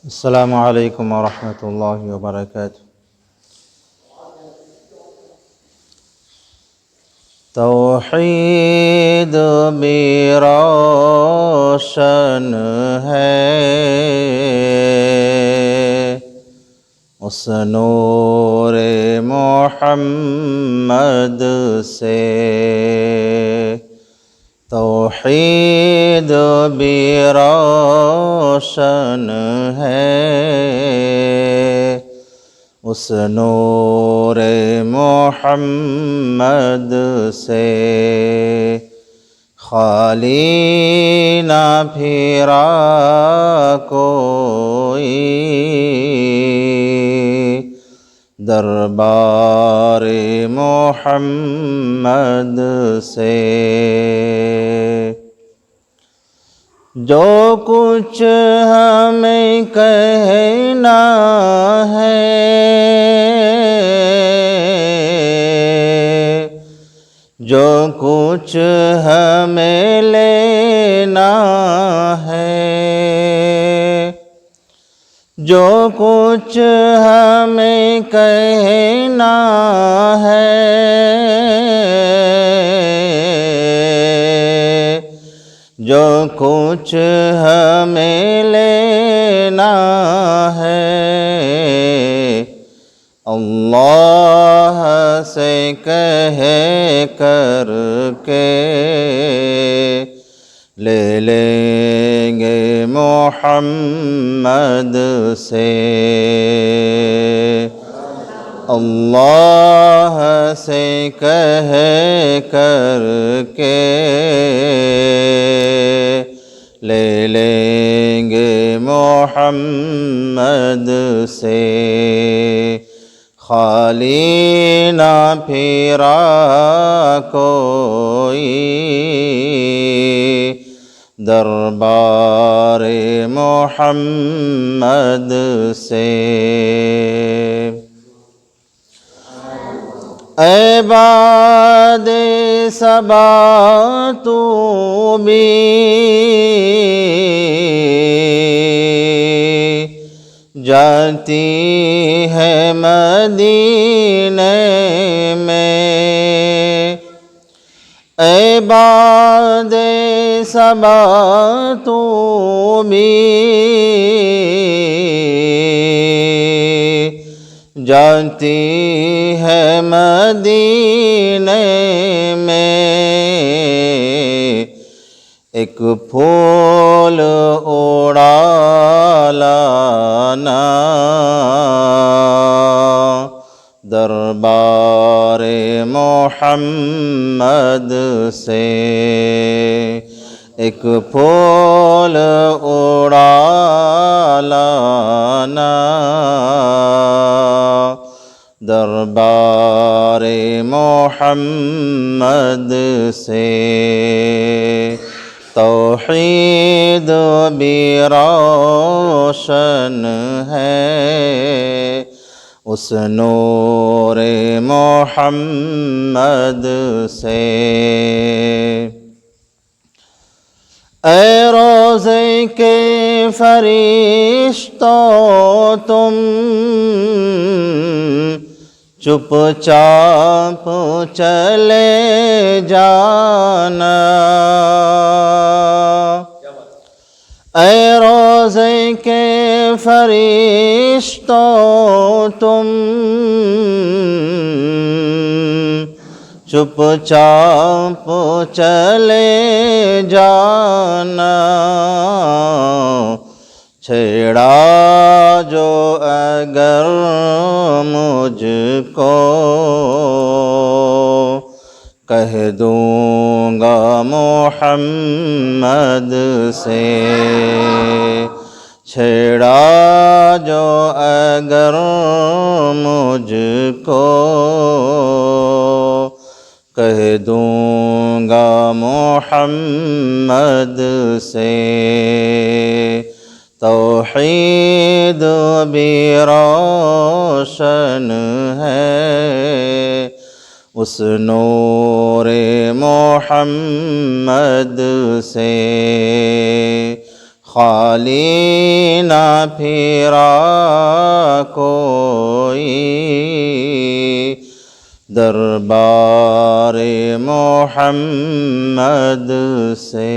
السلام علیکم ورحمۃ اللہ وبرکاتہ۔ توحید بھی روشن ہے اس نور محمد سے، توحید بھی روشن ہے اس نور محمد سے، خالی نہ پھرا کوئی دربار محمد سے۔ جو کچھ ہمیں کہنا ہے جو کچھ ہمیں لینا ہے، جو کچھ ہمیں کہنا ہے، جو کچھ ہمیں لینا ہے، اللہ سے کہہ کر کے لے لیں گے محمد سے، اللہ سے کہہ کر کے لے لیں گے محمد سے، خالی نہ پھرا کوئی دربار محمد سے۔ اے باد صبا تو بھی جاتی ہے مدینے میں، اے باد صبا تو بھی جاتی ہے مدینے میں، ایک پھول اڑا لانا دربار محمد سے، ایک پھول اڑا لانا دربار محمد سے، توحید بھی روشن ہے اس نور محمد سے۔ اے روضے کے فرشتوں تم چپ چاپ چلے جانا، اے روضے کے فرشتوں تم چپ چاپ چلے جانا، چھیڑا جو اگر مجھ کو کہہ دوں گا محمد سے، چھیڑا جو اگر مجھ کو کہہ دوں گا محمد سے، توحید بھی روشن ہے اس نور محمد سے، خالی نہ پھرا کوئی دربار محمد سے.